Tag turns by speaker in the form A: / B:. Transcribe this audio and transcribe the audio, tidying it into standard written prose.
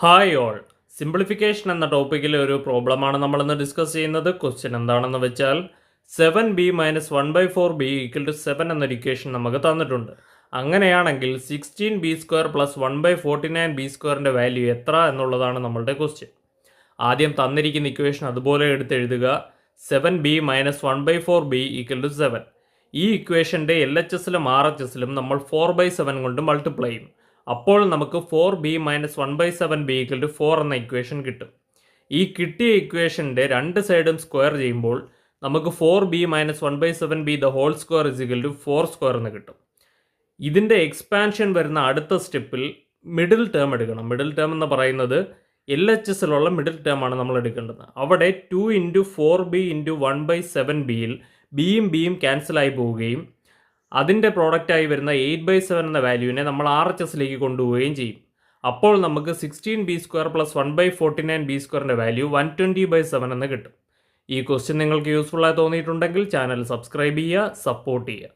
A: Hi all, simplification എന്ന ടോപ്പിക്കിലെ ഒരു പ്രോബ്ലമാണ് നമ്മളിന്ന് ഡിസ്കസ് ചെയ്യുന്നത്. ക്വസ്റ്റ്യൻ എന്താണെന്ന് വെച്ചാൽ 7b minus 1/4b equal to 7 എന്നൊരു ഇക്വേഷൻ നമുക്ക് തന്നിട്ടുണ്ട്. അങ്ങനെയാണെങ്കിൽ 16b² പ്ലസ് 1/49b² വാല്യൂ എത്ര എന്നുള്ളതാണ് നമ്മളുടെ ക്വസ്റ്റ്യൻ. ആദ്യം തന്നിരിക്കുന്ന ഇക്വേഷൻ അതുപോലെ എടുത്തെഴുതുക. 7b minus 1/4b equal to 7. ഈ ഇക്വേഷൻ്റെ LHSലും RHSലും നമ്മൾ 4/7 കൊണ്ട് മൾട്ടിപ്ലൈ ചെയ്യും. അപ്പോൾ നമുക്ക് 4b minus 1/7b equal to 4 എന്ന ഇക്വേഷൻ കിട്ടും. ഈ കിട്ടിയ ഇക്വേഷൻ്റെ രണ്ട് സൈഡും സ്ക്വയർ ചെയ്യുമ്പോൾ നമുക്ക് 4b minus 1/7b the whole square is equal to 4² എന്ന് കിട്ടും. ഇതിൻ്റെ എക്സ്പാൻഷൻ വരുന്ന അടുത്ത സ്റ്റെപ്പിൽ മിഡിൽ ടേം എടുക്കണം. മിഡിൽ ടേം എന്ന് പറയുന്നത് LHSലുള്ള മിഡിൽ ടേം ആണ് നമ്മൾ എടുക്കേണ്ടത്. അവിടെ 2 ഇൻറ്റു 4b ഇൻറ്റു 1/7bയിൽ ബിയും ക്യാൻസലായി പോവുകയും അതിൻ്റെ പ്രോഡക്റ്റായി വരുന്ന 8/7 എന്ന വാല്യൂവിനെ നമ്മൾ RHSലേക്ക് കൊണ്ടുപോവുകയും ചെയ്യും. അപ്പോൾ നമുക്ക് 16b² പ്ലസ് 1/49b² വാല്യൂ 120/7 എന്ന് കിട്ടും. ഈ ക്വസ്റ്റ്യൻ നിങ്ങൾക്ക് യൂസ്ഫുള്ളായി തോന്നിയിട്ടുണ്ടെങ്കിൽ ചാനൽ സബ്സ്ക്രൈബ് ചെയ്യുക, സപ്പോർട്ട് ചെയ്യുക.